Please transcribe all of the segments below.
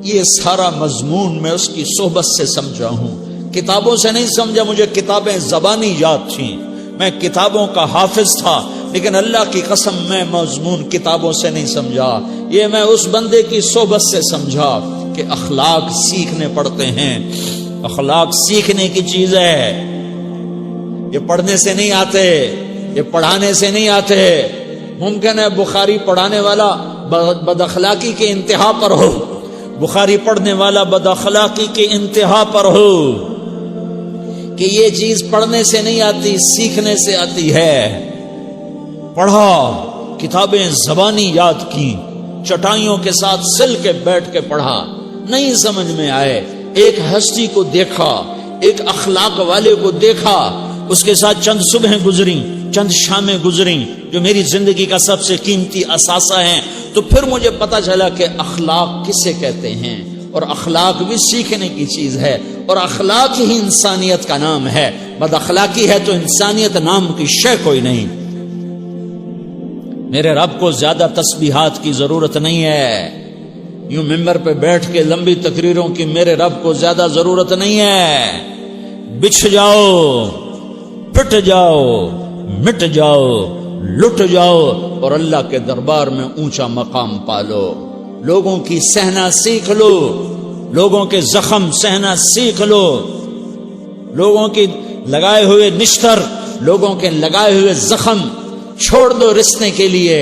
یہ سارا مضمون میں اس کی صحبت سے سمجھا ہوں، کتابوں سے نہیں سمجھا۔ مجھے کتابیں زبانی یاد تھیں، میں کتابوں کا حافظ تھا، لیکن اللہ کی قسم میں مضمون کتابوں سے نہیں سمجھا، یہ میں اس بندے کی صحبت سے سمجھا کہ اخلاق سیکھنے پڑتے ہیں۔ اخلاق سیکھنے کی چیز ہے، یہ پڑھنے سے نہیں آتے، یہ پڑھانے سے نہیں آتے۔ ممکن ہے بخاری پڑھانے والا بد اخلاقی کے انتہا پر ہو، بخاری پڑھنے والا بد اخلاقی کے انتہا پر ہو، کہ یہ چیز پڑھنے سے نہیں آتی، سیکھنے سے آتی ہے۔ پڑھا، کتابیں زبانی یاد کی، چٹائیوں کے ساتھ سل کے بیٹھ کے پڑھا، نہیں سمجھ میں آئے، ایک ہستی کو دیکھا، ایک اخلاق والے کو دیکھا، اس کے ساتھ چند صبحیں گزری، چند شامیں گزری جو میری زندگی کا سب سے قیمتی اثاثہ ہیں، تو پھر مجھے پتا چلا کہ اخلاق کسے کہتے ہیں، اور اخلاق بھی سیکھنے کی چیز ہے، اور اخلاق ہی انسانیت کا نام ہے۔ بد اخلاقی ہے تو انسانیت نام کی شے کوئی نہیں۔ میرے رب کو زیادہ تسبیحات کی ضرورت نہیں ہے، یوں ممبر پہ بیٹھ کے لمبی تقریروں کی میرے رب کو زیادہ ضرورت نہیں ہے۔ بچھ جاؤ، پٹ جاؤ، مٹ جاؤ، لٹ جاؤ، اور اللہ کے دربار میں اونچا مقام پالو۔ لوگوں کی سہنا سیکھ لو، لوگوں کے زخم سہنا سیکھ لو، لوگوں کی لگائے ہوئے نشتر، لوگوں کے لگائے ہوئے زخم چھوڑ دو رسنے کے لیے،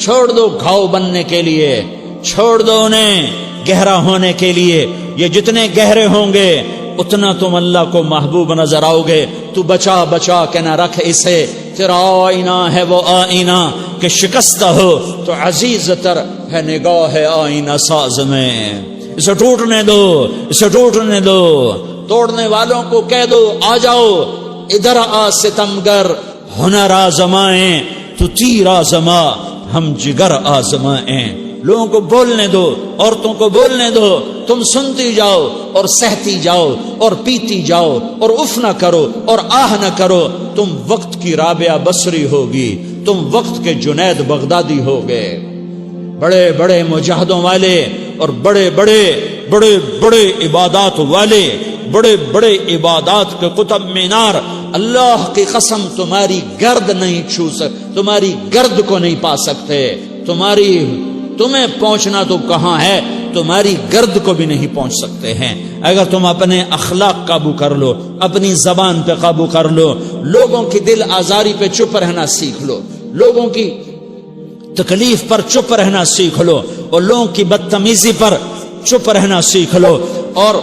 چھوڑ دو گھاؤ بننے کے لیے، چھوڑ دو انہیں گہرا ہونے کے لیے۔ یہ جتنے گہرے ہوں گے اتنا تم اللہ کو محبوب نظر آؤ گے۔ تو بچا بچا کے نہ رکھ اسے، تیرا آئینہ ہے وہ آئینہ کہ شکستہ ہو تو عزیز تر ہے نگاہ آئینہ ساز میں۔ اسے ٹوٹنے دو، اسے ٹوٹنے دو، توڑنے والوں کو کہہ دو آ جاؤ ادھر آ ستمگر، ہنر آزمائیں تو تیر آزما، ہم جگر آزمائیں۔ لوگوں کو بولنے دو، عورتوں کو بولنے دو، تم سنتی جاؤ اور سہتی جاؤ اور پیتی جاؤ اور اف نہ کرو اور آہ نہ کرو۔ تم وقت کی رابعہ بصری ہوگی، تم وقت کے جنید بغدادی ہوگے۔ بڑے بڑے مجاہدوں والے اور بڑے بڑے بڑے بڑے عبادات والے، بڑے بڑے عبادات کے قطب مینار، اللہ کی قسم تمہاری گرد نہیں چھو سکتے، تمہاری گرد کو نہیں پا سکتے۔ تمہیں پہنچنا تو کہاں ہے، تمہاری گرد کو بھی نہیں پہنچ سکتے ہیں۔ اگر تم اپنے اخلاق قابو کر لو، اپنی زبان پہ قابو کر لو، لوگوں کی دل آزاری پہ چپ رہنا سیکھ لو، لوگوں کی تکلیف پر چپ رہنا سیکھ لو، اور لوگوں کی بدتمیزی پر چپ رہنا سیکھ لو، اور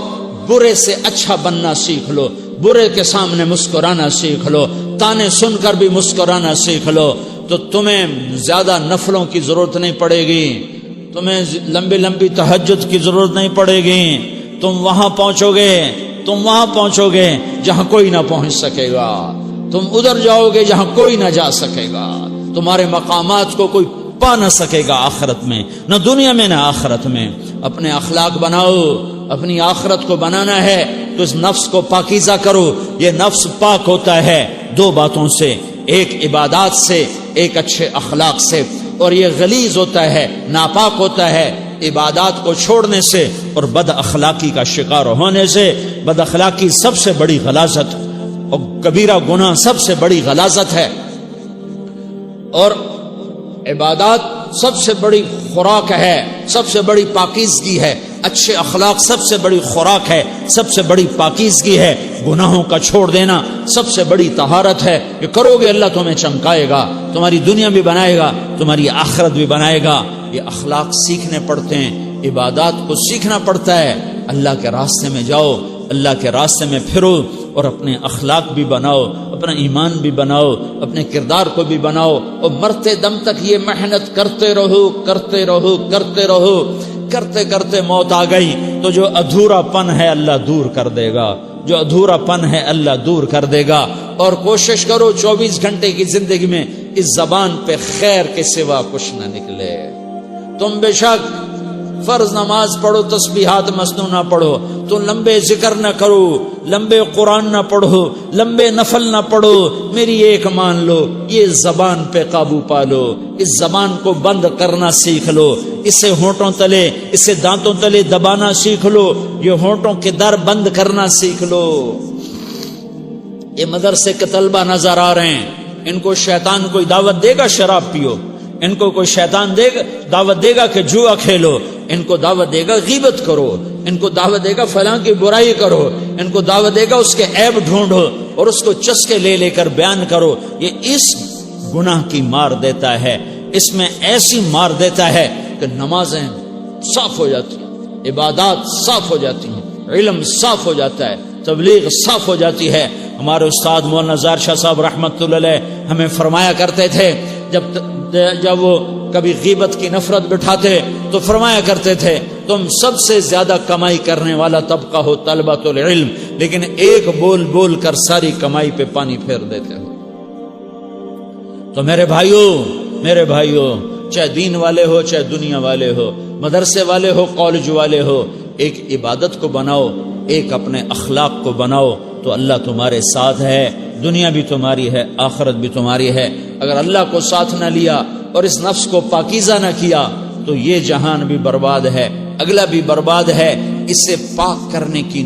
برے سے اچھا بننا سیکھ لو، برے کے سامنے مسکرانا سیکھ لو، تانے سن کر بھی مسکرانا سیکھ لو، تو تمہیں زیادہ نفلوں کی ضرورت نہیں پڑے گی، تمہیں لمبی لمبی تہجد کی ضرورت نہیں پڑے گی۔ تم وہاں پہنچو گے جہاں کوئی نہ پہنچ سکے گا، تم ادھر جاؤ گے جہاں کوئی نہ جا سکے گا، تمہارے مقامات کو کوئی پا نہ سکے گا آخرت میں، نہ دنیا میں نہ آخرت میں۔ اپنے اخلاق بناؤ، اپنی آخرت کو بنانا ہے تو اس نفس کو پاکیزہ کرو۔ یہ نفس پاک ہوتا ہے دو باتوں سے، ایک عبادات سے، ایک اچھے اخلاق سے، اور یہ غلیظ ہوتا ہے، ناپاک ہوتا ہے عبادات کو چھوڑنے سے اور بد اخلاقی کا شکار ہونے سے۔ بد اخلاقی سب سے بڑی غلاظت اور کبیرہ گناہ سب سے بڑی غلاظت ہے، اور عبادات سب سے بڑی خوراک ہے، سب سے بڑی پاکیزگی ہے۔ اچھے اخلاق سب سے بڑی خوراک ہے، سب سے بڑی پاکیزگی ہے۔ گناہوں کا چھوڑ دینا سب سے بڑی طہارت ہے۔ یہ کرو گے اللہ تمہیں چمکائے گا، تمہاری دنیا بھی بنائے گا، تمہاری آخرت بھی بنائے گا۔ یہ اخلاق سیکھنے پڑتے ہیں، عبادات کو سیکھنا پڑتا ہے۔ اللہ کے راستے میں جاؤ، اللہ کے راستے میں پھرو، اور اپنے اخلاق بھی بناؤ، اپنا ایمان بھی بناؤ، اپنے کردار کو بھی بناؤ، اور مرتے دم تک یہ محنت کرتے رہو کرتے رہو کرتے رہو۔ کرتے کرتے موت آ گئی تو جو ادھورا پن ہے اللہ دور کر دے گا، جو ادھورا پن ہے اللہ دور کر دے گا۔ اور کوشش کرو 24 گھنٹے کی زندگی میں اس زبان پہ خیر کے سوا کچھ نہ نکلے۔ تم بے شک فرض نماز پڑھو، تسبیحات مسنونہ پڑھو، تو لمبے ذکر نہ کرو، لمبے قرآن نہ پڑھو، لمبے نفل نہ پڑھو، میری ایک مان لو، یہ زبان پہ قابو پالو، اس زبان کو بند کرنا سیکھ لو، اسے ہونٹوں تلے، اسے دانتوں تلے دبانا سیکھ لو، یہ ہونٹوں کے در بند کرنا سیکھ لو۔ یہ مدرسے کے طلبہ نظر آ رہے ہیں، ان کو شیطان کوئی دعوت دے گا شراب پیو، ان کو کوئی شیطان دعوت دے گا کہ جوا کھیلو، ان کو دعوت دے گا غیبت کرو، ان کو دعوت دے گا فلاں کی برائی کرو، ان کو دعوت دے گا اس کے عیب ڈھونڈو اور اس کو چسکے لے لے کر بیان کرو۔ یہ اس گناہ کی مار دیتا ہے، اس میں ایسی مار دیتا ہے کہ نمازیں صاف ہو جاتی ہیں، عبادات صاف ہو جاتی ہیں، علم صاف ہو جاتا ہے، تبلیغ صاف ہو جاتی ہے۔ ہمارے استاد مولانا زار شاہ صاحب رحمت اللہ علیہ ہمیں فرمایا کرتے تھے، جب وہ کبھی غیبت کی نفرت بٹھاتے تو فرمایا کرتے تھے تم سب سے زیادہ کمائی کرنے والا طبقہ ہو طلبۃ العلم، لیکن ایک بول بول کر ساری کمائی پہ پانی پھیر دیتے ہو۔ تو میرے بھائیوں چاہے دین والے ہو چاہے دنیا والے ہو، مدرسے والے ہو کالج والے ہو، ایک عبادت کو بناؤ، ایک اپنے اخلاق کو بناؤ، تو اللہ تمہارے ساتھ ہے، دنیا بھی تمہاری ہے، آخرت بھی تمہاری ہے۔ اگر اللہ کو ساتھ نہ لیا اور اس نفس کو پاکیزہ نہ کیا تو یہ جہان بھی برباد ہے، اگلا بھی برباد ہے۔ اسے پاک کرنے کی